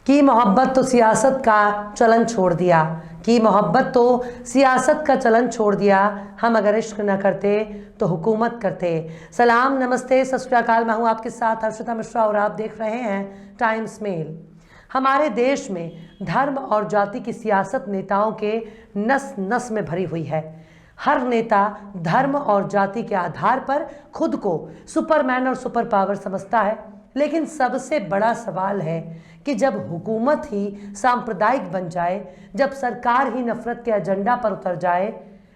की मोहब्बत तो सियासत का चलन छोड़ दिया, की मोहब्बत तो सियासत का चलन छोड़ दिया। हम अगर इश्क न करते तो हुकूमत करते। सलाम, नमस्ते, सत श्री अकाल। मैं हूँ आपके साथ हर्षिता मिश्रा और आप देख रहे हैं टाइम्स मेल। हमारे देश में धर्म और जाति की सियासत नेताओं के नस नस में भरी हुई है। हर नेता धर्म और जाति के आधार पर खुद को सुपरमैन और सुपर पावर समझता है। लेकिन सबसे बड़ा सवाल है कि जब हुकूमत ही सांप्रदायिक बन जाए, जब सरकार ही नफरत के एजेंडा पर उतर जाए,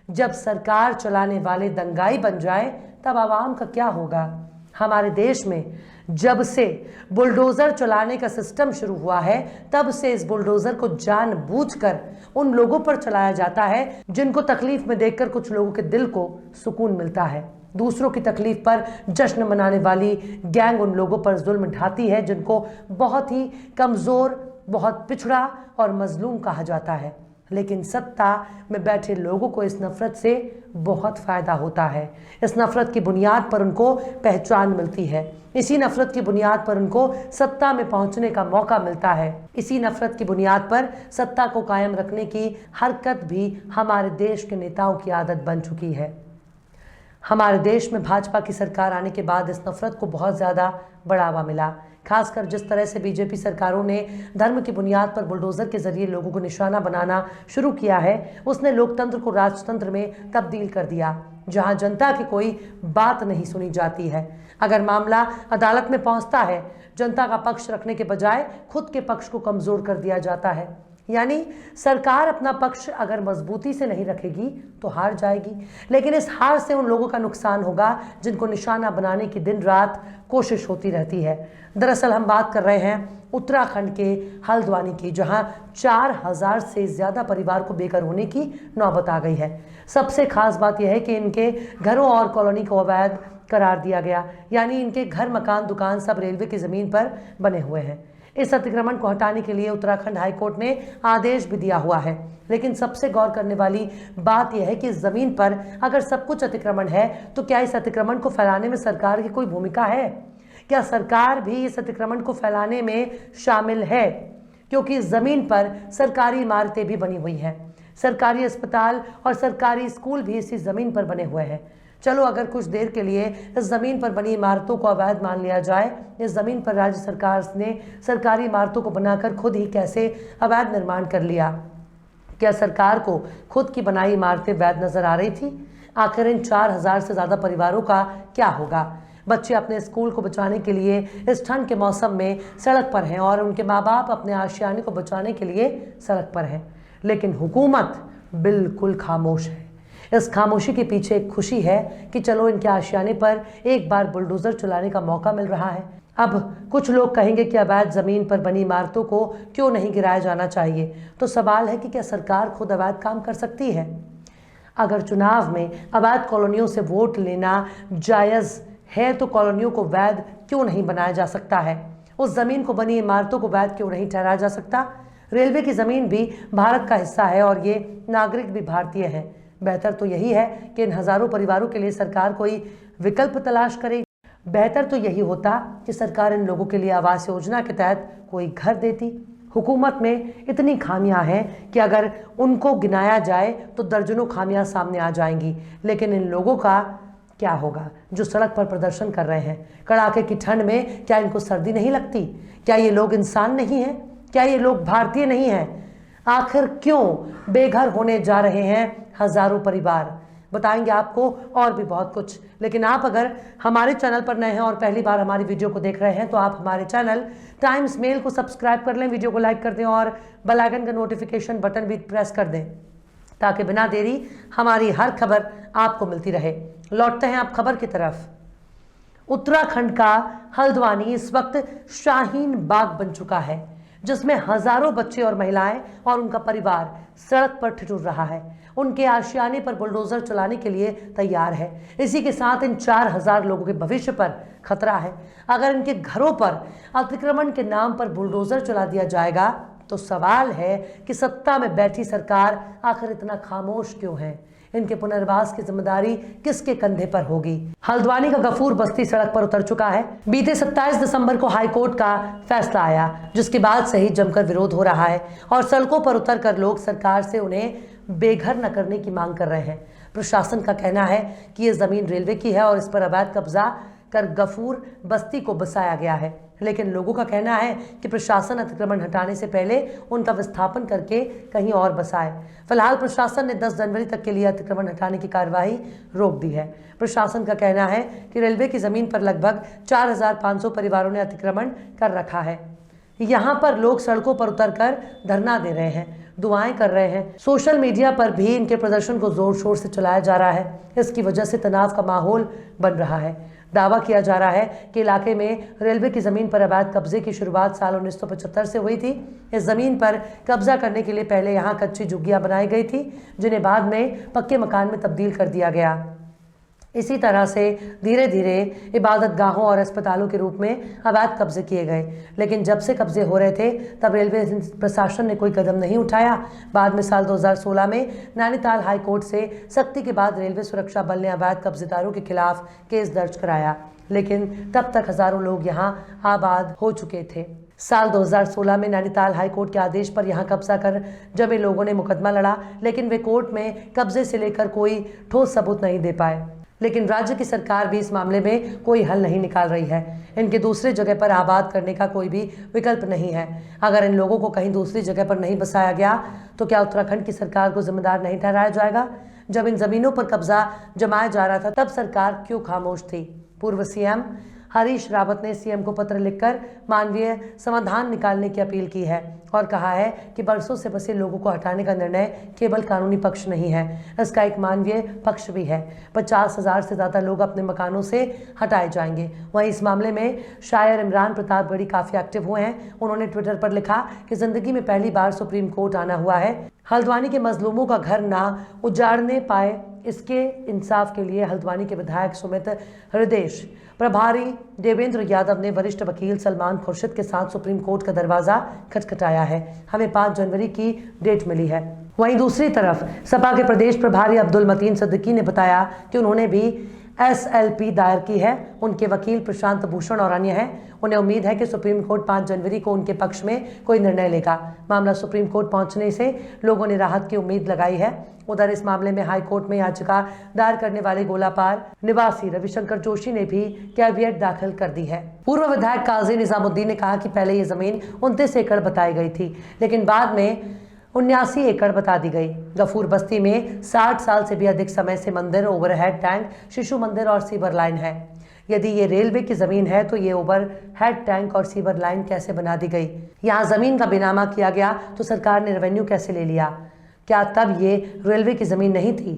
जब सरकार चलाने वाले दंगाई बन जाए, तब आवाम का क्या होगा। हमारे देश में जब से बुलडोज़र चलाने का सिस्टम शुरू हुआ है, तब से इस बुलडोज़र को जानबूझकर उन लोगों पर चलाया जाता है जिनको तकलीफ में देखकर कुछ लोगों के दिल को सुकून मिलता है। दूसरों की तकलीफ पर जश्न मनाने वाली गैंग उन लोगों पर जुल्म ढाती है जिनको बहुत ही कमज़ोर, बहुत पिछड़ा और मजलूम कहा जाता है। लेकिन सत्ता में बैठे लोगों को इस नफ़रत से बहुत फ़ायदा होता है। इस नफ़रत की बुनियाद पर उनको पहचान मिलती है। इसी नफ़रत की बुनियाद पर उनको सत्ता में पहुंचने का मौका मिलता है। इसी नफ़रत की बुनियाद पर सत्ता को कायम रखने की हरकत भी हमारे देश के नेताओं की आदत बन चुकी है। हमारे देश में भाजपा की सरकार आने के बाद इस नफ़रत को बहुत ज़्यादा बढ़ावा मिला। खासकर जिस तरह से बीजेपी सरकारों ने धर्म की बुनियाद पर बुलडोज़र के जरिए लोगों को निशाना बनाना शुरू किया है, उसने लोकतंत्र को राजतंत्र में तब्दील कर दिया, जहां जनता की कोई बात नहीं सुनी जाती है। अगर मामला अदालत में पहुंचता है, जनता का पक्ष रखने के बजाय खुद के पक्ष को कमज़ोर कर दिया जाता है। यानी सरकार अपना पक्ष अगर मजबूती से नहीं रखेगी तो हार जाएगी। लेकिन इस हार से उन लोगों का नुकसान होगा जिनको निशाना बनाने की दिन रात कोशिश होती रहती है। दरअसल हम बात कर रहे हैं उत्तराखंड के हल्द्वानी की, जहां 4000 से ज़्यादा परिवार को बेघर होने की नौबत आ गई है। सबसे खास बात यह है कि इनके घरों और कॉलोनी को अवैध करार दिया गया, यानी इनके घर, मकान, दुकान सब रेलवे की ज़मीन पर बने हुए हैं। इस अतिक्रमण को हटाने के लिए उत्तराखंड हाईकोर्ट ने आदेश भी दिया हुआ है। लेकिन सबसे गौर करने वाली बात यह है कि इस जमीन पर अगर सब कुछ अतिक्रमण है तो क्या इस अतिक्रमण को फैलाने में सरकार की कोई भूमिका है? क्या सरकार भी इस अतिक्रमण को फैलाने में शामिल है? क्योंकि इस जमीन पर सरकारी इमारतें भी बनी हुई हैं, सरकारी अस्पताल और सरकारी स्कूल भी इसी जमीन पर बने हुए हैं। चलो, अगर कुछ देर के लिए इस ज़मीन पर बनी इमारतों को अवैध मान लिया जाए, इस ज़मीन पर राज्य सरकार ने सरकारी इमारतों को बनाकर खुद ही कैसे अवैध निर्माण कर लिया? क्या सरकार को खुद की बनाई इमारतें वैध नज़र आ रही थी? आखिर इन 4000 से ज़्यादा परिवारों का क्या होगा? बच्चे अपने स्कूल को बचाने के लिए इस ठंड के मौसम में सड़क पर हैं और उनके माँ बाप अपने आशियाने को बचाने के लिए सड़क पर हैं। लेकिन हुकूमत बिल्कुल खामोश है। इस खामोशी के पीछे एक खुशी है कि चलो इनके आशियाने पर एक बार बुलडोज़र चलाने का मौका मिल रहा है। अब कुछ लोग कहेंगे कि अवैध ज़मीन पर बनी इमारतों को क्यों नहीं गिराया जाना चाहिए। तो सवाल है कि क्या सरकार खुद अवैध काम कर सकती है? अगर चुनाव में अवैध कॉलोनियों से वोट लेना जायज़ है तो कॉलोनियों को वैध क्यों नहीं बनाया जा सकता है? उस ज़मीन को बनी इमारतों को वैध क्यों नहीं ठहराया जा सकता? रेलवे की ज़मीन भी भारत का हिस्सा है और ये नागरिक भी भारतीय हैं। बेहतर तो यही है कि इन हज़ारों परिवारों के लिए सरकार कोई विकल्प तलाश करे। बेहतर तो यही होता कि सरकार इन लोगों के लिए आवास योजना के तहत कोई घर देती। हुकूमत में इतनी खामियां हैं कि अगर उनको गिनाया जाए तो दर्जनों खामियां सामने आ जाएंगी। लेकिन इन लोगों का क्या होगा जो सड़क पर प्रदर्शन कर रहे हैं? कड़ाके की ठंड में क्या इनको सर्दी नहीं लगती? क्या ये लोग इंसान नहीं हैं? क्या ये लोग भारतीय नहीं हैं? आखिर क्यों बेघर होने जा रहे हैं हज़ारों परिवार? बताएंगे आपको और भी बहुत कुछ। लेकिन आप अगर हमारे चैनल पर नए हैं और पहली बार हमारी वीडियो को देख रहे हैं तो आप हमारे चैनल टाइम्स मेल को सब्सक्राइब कर लें, वीडियो को लाइक कर दें और बेल आइकन का नोटिफिकेशन बटन भी प्रेस कर दें ताकि बिना देरी हमारी हर खबर आपको मिलती रहे। लौटते हैं आप खबर की तरफ। उत्तराखंड का हल्द्वानी इस वक्त शाहीन बाग बन चुका है, जिसमें हजारों बच्चे और महिलाएं और उनका परिवार सड़क पर ठिठुर रहा है, उनके आशियाने पर बुलडोज़र चलाने के लिए तैयार है। इसी के साथ इन 4000 लोगों के भविष्य पर खतरा है। अगर इनके घरों पर अतिक्रमण के नाम पर बुलडोज़र चला दिया जाएगा तो सवाल है कि सत्ता में बैठी सरकार आखिर इतना खामोश क्यों है? इनके पुनर्वास की जिम्मेदारी किसके कंधे पर होगी? हल्द्वानी का गफूर बस्ती सड़क पर उतर चुका है। बीते 27 दिसंबर को हाईकोर्ट का फैसला आया, जिसके बाद से ही जमकर विरोध हो रहा है और सड़कों पर उतरकर लोग सरकार से उन्हें बेघर न करने की मांग कर रहे हैं। प्रशासन का कहना है कि ये जमीन रेलवे की है और इस पर अवैध कब्जा कर गफूर बस्ती को बसाया गया है, लेकिन लोगों का कहना है कि प्रशासन अतिक्रमण हटाने से पहले उनका विस्थापन करके कहीं और बसाए। फिलहाल प्रशासन ने 10 जनवरी तक के लिए अतिक्रमण हटाने की कार्यवाही रोक दी है। प्रशासन का कहना है कि रेलवे की जमीन पर लगभग 4500 परिवारों ने अतिक्रमण कर रखा है। यहाँ पर लोग सड़कों पर उतरकर धरना दे रहे हैं, दुआएं कर रहे हैं। सोशल मीडिया पर भी इनके प्रदर्शन को जोर शोर से चलाया जा रहा है। इसकी वजह से तनाव का माहौल बन रहा है। दावा किया जा रहा है कि इलाके में रेलवे की जमीन पर अवैध कब्जे की शुरुआत साल 1975 से हुई थी। इस जमीन पर कब्जा करने के लिए पहले यहाँ कच्ची झुग्गियां बनाई गई थी, जिन्हें बाद में पक्के मकान में तब्दील कर दिया गया। इसी तरह से धीरे धीरे इबादत गाहों और अस्पतालों के रूप में अवैध कब्जे किए गए, लेकिन जब से कब्जे हो रहे थे तब रेलवे प्रशासन ने कोई कदम नहीं उठाया। बाद में साल 2016 में नैनीताल हाई कोर्ट से सख्ती के बाद रेलवे सुरक्षा बल ने अवैध कब्जेदारों के खिलाफ केस दर्ज कराया, लेकिन तब तक हजारों लोग यहाँ आबाद हो चुके थे। साल 2016 में नैनीताल हाई कोर्ट के आदेश पर यहां कब्जा कर जमे लोगों ने मुकदमा लड़ा, लेकिन वे कोर्ट में कब्जे से लेकर कोई ठोस सबूत नहीं दे पाए। लेकिन राज्य की सरकार भी इस मामले में कोई हल नहीं निकाल रही है। इनके दूसरे जगह पर आबाद करने का कोई भी विकल्प नहीं है। अगर इन लोगों को कहीं दूसरी जगह पर नहीं बसाया गया तो क्या उत्तराखंड की सरकार को जिम्मेदार नहीं ठहराया जाएगा? जब इन जमीनों पर कब्जा जमाया जा रहा था तब सरकार क्यों खामोश थी? पूर्व सीएम हरीश रावत ने सीएम को पत्र लिखकर मानवीय समाधान निकालने की अपील की है और कहा है कि बरसों से बसे लोगों को हटाने का निर्णय केवल कानूनी पक्ष नहीं है, इसका एक मानवीय पक्ष भी है। 50,000 से ज़्यादा लोग अपने मकानों से हटाए जाएंगे। वहीं इस मामले में शायर इमरान प्रतापगढ़ी काफ़ी एक्टिव हुए हैं। उन्होंने ट्विटर पर लिखा कि जिंदगी में पहली बार सुप्रीम कोर्ट आना हुआ है। हल्द्वानी के मजलूमों का घर ना उजाड़ने पाए, इसके इंसाफ के लिए हल्द्वानी के विधायक सुमित हृदेश, प्रभारी देवेंद्र यादव ने वरिष्ठ वकील सलमान खुर्शीद के साथ सुप्रीम कोर्ट का दरवाजा खटखटाया है। हमें 5 जनवरी की डेट मिली है। वहीं दूसरी तरफ सपा के प्रदेश प्रभारी अब्दुल मतीन सिद्दीकी ने बताया कि उन्होंने भी SLP दायर की है। उनके वकील प्रशांत भूषण और अन्य हैं। उन्हें उम्मीद है कि सुप्रीम कोर्ट 5 जनवरी को उनके पक्ष में कोई निर्णय लेगा। मामला सुप्रीम कोर्ट पहुंचने से लोगों ने राहत की उम्मीद लगाई है। उधर इस मामले में हाई कोर्ट में याचिका दायर करने वाले गोलापार निवासी रविशंकर जोशी ने भी कैविएट दाखिल कर दी है। पूर्व विधायक काजी निजामुद्दीन ने कहा कि पहले ये जमीन 29 एकड़ बताई गई थी, लेकिन बाद में 79 एकड़ बता दी गई। गफूर बस्ती में 60 साल से भी अधिक समय से मंदिर, ओवरहेड टैंक, शिशु मंदिर और सीवर लाइन है। यदि ये रेलवे की जमीन है तो ये ओवरहेड टैंक और सीवर लाइन कैसे बना दी गई? यहाँ जमीन का बेनामा किया गया तो सरकार ने रेवेन्यू कैसे ले लिया? क्या तब ये रेलवे की जमीन नहीं थी?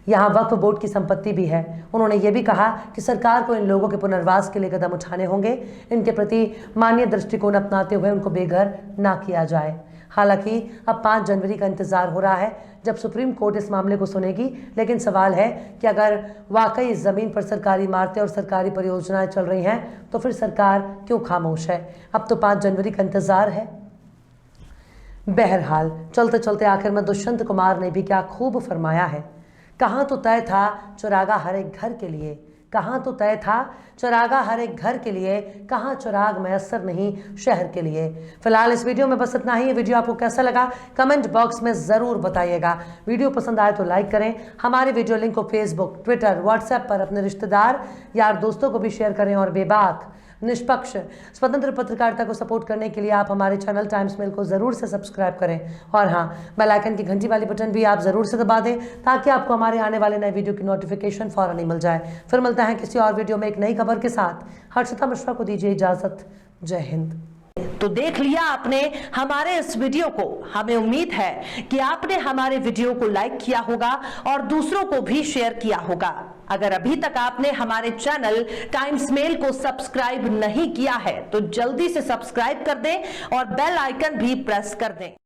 यहाँ वक्फ बोर्ड की संपत्ति भी है। उन्होंने ये भी कहा कि सरकार को इन लोगों के पुनर्वास के लिए कदम उठाने होंगे। इनके प्रति मानवीय दृष्टिकोण अपनाते हुए उनको बेघर ना किया जाए। हालांकि अब 5 जनवरी का इंतजार हो रहा है जब सुप्रीम कोर्ट इस मामले को सुनेगी, लेकिन सवाल है कि अगर वाकई इस जमीन पर सरकारी इमारतें और सरकारी परियोजनाएं चल रही हैं तो फिर सरकार क्यों खामोश है? अब तो 5 जनवरी का इंतजार है। बहरहाल चलते चलते आखिर में दुष्यंत कुमार ने भी क्या खूब फरमाया है। कहाँ तो तय था चुरागा हर एक घर के लिए, कहाँ तो तय था चुरागा हर एक घर के लिए, कहाँ चुराग मैसर नहीं शहर के लिए। फिलहाल इस वीडियो में बस इतना ही। ये वीडियो आपको कैसा लगा कमेंट बॉक्स में ज़रूर बताइएगा। वीडियो पसंद आए तो लाइक करें। हमारे वीडियो लिंक को फेसबुक, ट्विटर, व्हाट्सएप पर अपने रिश्तेदार, यार, दोस्तों को भी शेयर करें और बेबाक, निष्पक्ष, स्वतंत्र पत्रकारिता को सपोर्ट करने के लिए आप हमारे चैनल टाइम्स मेल को ज़रूर से सब्सक्राइब करें और हाँ, बेल आइकन की घंटी वाली बटन भी आप ज़रूर से दबा दें ताकि आपको हमारे आने वाले नए वीडियो की नोटिफिकेशन फौरन ही मिल जाए। फिर मिलते हैं किसी और वीडियो में एक नई खबर के साथ। हर्षिता मिश्रा को दीजिए इजाज़त। जय हिंद। तो देख लिया आपने हमारे इस वीडियो को। हमें उम्मीद है कि आपने हमारे वीडियो को लाइक किया होगा और दूसरों को भी शेयर किया होगा। अगर अभी तक आपने हमारे चैनल टाइम्स मेल को सब्सक्राइब नहीं किया है तो जल्दी से सब्सक्राइब कर दें और बेल आइकन भी प्रेस कर दें।